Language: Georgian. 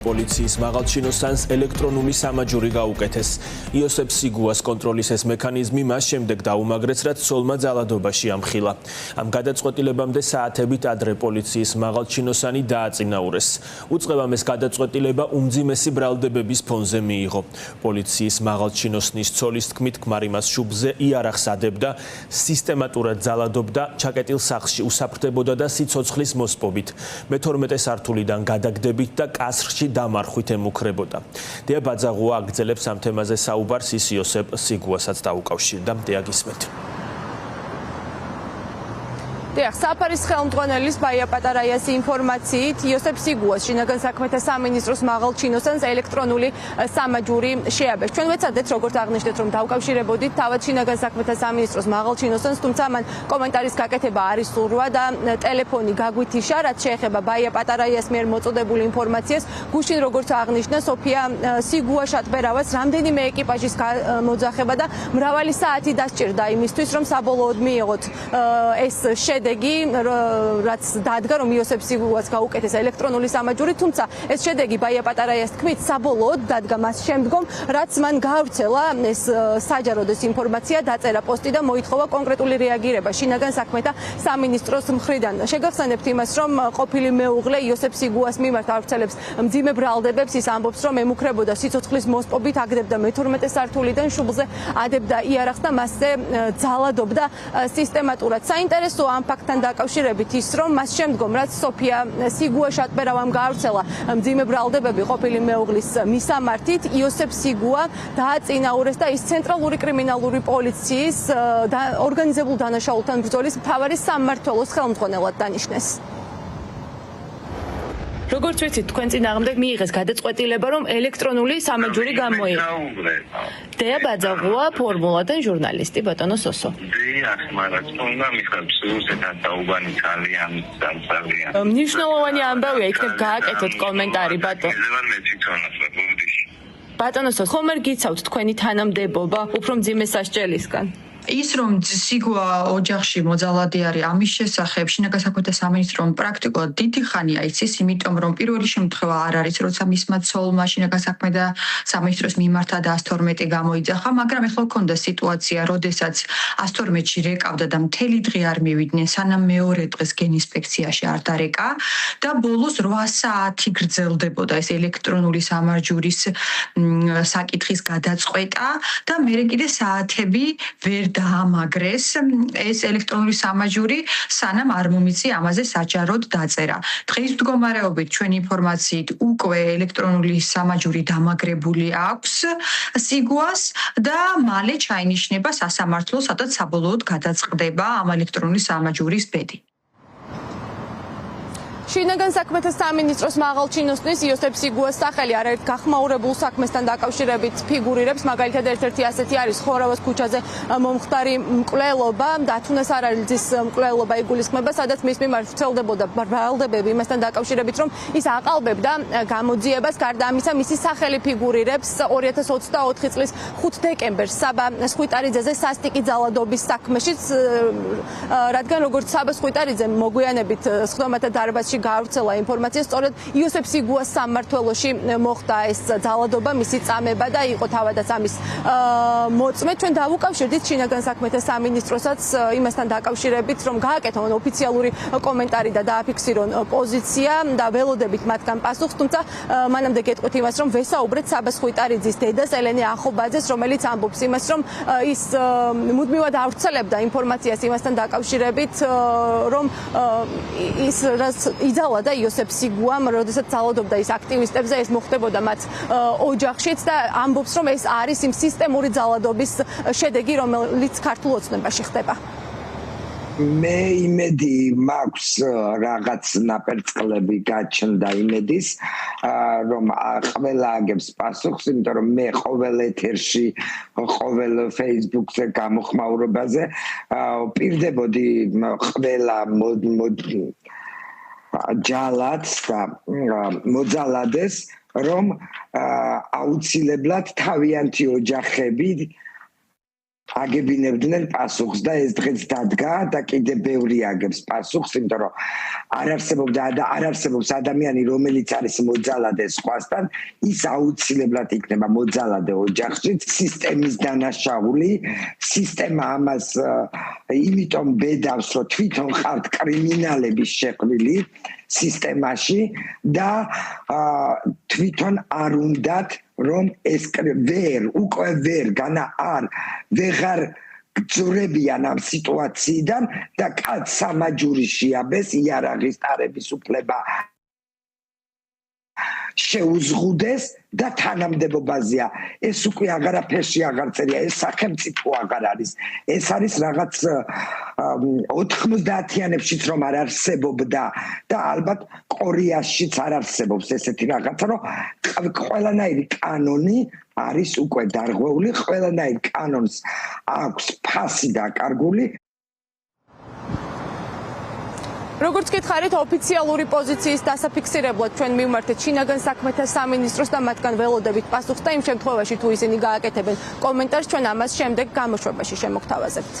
პოლიციის მაღალჩინოსანს ელექტრონული სამაჯური გაუკეთეს. იოსებ სიგუას კონტროლის ეს მექანიზმი მას შემდეგ დაუმაგრեց, რაც ცოლმა ძალადობაში ამხილა. ამ გადაწყვეტილებამდე საათებით ადრე პოლიციის მაღალჩინოსანი დააწინაურეს. უწყებამ ეს გადაწყვეტილება უმძიმესი ბრალდებების ფონზე მიიღო. პოლიციის მაღალჩინოსნის ცოლის თქმით, ქმარი მას შუბლზე იარაღს ადებდა, სისტემატურად ძალადობდა, ჩაკეტილ სახლში უსაფრთხოებოდა და სიცოცხლის მოსპობით. მე-12 სართულიდან გადაგდებით და კასრში დამარხვით ემუქრებოდა. დია ბაძაღუა აგრძელებს ამ თემაზე საუბარს, ის იოსებ სიგუასაც დაუკავშირდა. დია გისმენთ. საფარის ხელმძღვანელის ბაია პატარაიას ინფორმაციით იოსებ სიგუას შინაგან საქმეთა სამინისტროს მაღალჩინოსანს ელექტრონული სამაჯური შეაბეს. ჩვენ ვეცადეთ როგორც აღნიშნეთ, რომ დავკავშირებოდით თავად შინაგან საქმეთა სამინისტროს მაღალჩინოსანს, თუმცა მან კომენტარის გაკეთება არ ისურვა და ტელეფონი გაგვითიშა, რაც შეეხება ბაია პატარაიას მიერ მოწოდებული ინფორმაციას. გუშინ როგორც აღნიშნა სოფია სიგუა შატბერავას რამდენიმე ეკიპაჟის მოძახება და მრავალი საათი დასჭირდა იმისთვის, რომ საბოლოოდ მიიღოთ ეს შედეგი, რაც დადგა, რომ იოსებ სიგუას გაუკეთეს ელექტრონული სამაჯური, თუმცა ეს შედეგი ბაია პატარაიას თქმით საბოლოოდ დადგა მას შემდგომ, რაც მან გაავრცელა ეს საჯაროდ ეს ინფორმაცია, დაწერა პოსტი და მოითხოვა კონკრეტული რეაგირება შინაგან საქმეთა სამინისტროს მხრიდან. შეგახსენებთ იმას, რომ ყოფილი მეუღლე იოსებ სიგუას მიმართ ავრცელებს მძიმე ბრალდებებს, ის ამბობს, რომ ემუქრებოდა სიცოცხლის მოსპობით, აგდებდა მე-12 სართულიდან შუბლზე ადებდა იარაღს და მასზე ძალადობდა სისტემატურად. საინტერესოა ამ ფაქტთან დაკავშირებით ის, რომ მას შემდგომ, რაც სოფია სიგუა შატბერავამ გაავრცელა მძიმე ბრალდებები ყოფილი მეუღლის მისამართით, იოსებ სიგუა დააწინაურეს და ის ცენტრალური კრიმინალური პოლიციის ორგანიზებულ დანაშაულთან ბრძოლის მთავარი სამმართველოს ხელმძღვანელად დანიშნეს. როგორც ვიცით, თქვენ წინააღმდეგ მიიღეს გადაწყვეტილება, რომ ელექტრონული სამაჯური გამოიღო. დია ბაძაღუა, ფორმულადან ჟურნალისტი, ბატონო სოსო. დიახ, მაგრამ თუნდა მიხებს უზეთან დაუბანი ძალიან. მნიშვნელოვანი ამბავია, იქნებ გააკეთოთ კომენტარი, ბატონო. ბატონო სოსო, ხომ არ გიცავთ თქვენი თანამდებობა უფრო მძიმე სასჯელისგან? ის რომ სიგუა ოჯახში მოძალადი არის, ამის შესახებ შინაგან საქმეთა სამინისტრომ პრაქტიკულად დიდი ხანია იცის, იმიტომ რომ პირველი შემთხვევა არ არის, როცა მისმა ცოლმა შინაგან საქმეთა სამინისტროს მიმართა და 112 გამოიძახა, მაგრამ ეხლა მქონდა სიტუაცია, როდესაც 112-ში რეკავდა და მთელი დღე არ მივიდნენ, სანამ მეორე დღეს გენინსპექციაში არ დარეკა და ბოლოს 8 საათი გრძელდებოდა ეს ელექტრონული სამაჯურის საკითხის გადაწყვეტა და მერე კიდე საათები ვერ დაამაგრეს ეს ელექტრონული სამაჯური, სანამ არ მომიწია ამაზე საჯაროდ დაწერა. დღის მდგომარეობით ჩვენი ინფორმაციით უკვე ელექტრონული სამაჯური დამაგრებული აქვს სიგუას და მალე ჩაინიშნება სასამართლო, სადაც საბოლოოდ გადაწყდება ამ ელექტრონული სამაჯურის ბედი. შინაგან საქმეთა სამინისტროს მაღალჩინოსნის იოსებ სიგუას სახელი არაერთ გახმაურებულ საქმესთან დაკავშირებით ფიგურირებს, მაგალითად ერთ-ერთი ასეთი არის ხორავას ქუჩაზე მომხდარი მკვლელობა, დათუნას არალიძის მკვლელობა იგულისხმება, სადაც მის მიმართ ვრცელდებოდა ბრალდებები იმასთან დაკავშირებით, რომ ის აყალბებდა გამოძიებას. გარდა ამისა, მისი სახელი ფიგურირებს 2024 წლის 5 დეკემბერს საბა სხვიტარიძეზე სასტიკი ძალადობის საქმეშიც, რადგან როგორც საბა სხვიტარიძემ მოგვიანებით სხდომათა დარბაზში გაავრცელა ინფორმაცია, სწორედ იოსებ სიგუას სამმართველოში მოხდა ეს ძალადობა, მისი წამება და იყო თავადაც ამის მოწმე. ჩვენ დავუკავშირდით შინაგან საქმეთა სამინისტროსაც იმასთან დაკავშირებით, რომ გააკეთონ ოფიციალური კომენტარი და დააფიქსირონ პოზიცია და ველოდებით მათგან პასუხს, თუმცა მანამდე გეტყვით იმას, რომ ვესაუბრეთ საბა სხვიტარიძის დედას ელენე ახობაძეს, რომელიც ამბობს იმას, რომ ის მუდმივად ავრცელებდა ინფორმაციას იმასთან დაკავშირებით, რომ ის იძალა და იოსებ სიგუამ, როდესაც ძალადობდა ის აქტივისტებზე, ეს მოხდებოდა მათ ოჯახშიც და ამბობს, რომ ეს არის იმ სისტემური ძალადობის შედეგი, რომელიც ქართულ ოცნებაში ხდება. მე იმედი მაქვს, რაღაც ნაპერწკლები გაჩნდა იმედის, რომ ყველა აგებს პასუხს, იმიტომ რომ მე ყოველ ეთერში, ყოველ Facebook-ზე გამოხმაურებაზე პირდებოდი ყველა ჯალათს და მოძალადეს, რომ აუცილებლად თავიანთი ოჯახები აგებინებდნენ პასუხს და ეს დღეს დადგა და კიდე ბევრი აგებს პასუხს, იმიტომ რომ არ არსებობს ადამიანი, რომელიც არის მოძალადე სხვასთან, ის აუცილებლად იქნება მოძალადე ოჯახში, სისტემის დანაშაული, სისტემა ამას იმიტომ ბედავს, რომ თვითონ ხართ კრიმინალების შეყრილი სისტემაში და თვითონ არ უნდათ რომ ეს უკვე ვეღარ გძურებიან ამ სიტუაციიდან და კაც სამაჯური შეაბეს იარაღის ტარების უფლება შეუზღუდეს და თანამდებობაზეა. ეს უკვე აღარაფერში აღარ წერია, ეს სახელმწიფო აღარ არის. ეს არის რაღაც 90-იანებშიც რომ არ არსებობდა და ალბათ კორეაშიც არ არსებობს ესეთი რაღაცა, რომ ყველანაირი კანონი არის უკვე დარღვეული, ყველანაირ კანონს აქვს ფასი დაკარგული. როგორც გითხარით, ოფიციალური პოზიციის დასაფიქსირებლად ჩვენ მივმართეთ შინაგან საქმეთა სამინისტროს და მათგან ველოდებით პასუხს და იმ შემთხვევაში თუ ისინი გააკეთებენ კომენტარს, ჩვენ ამას შემდეგ გამოშვებაში შემოგთავაზებთ.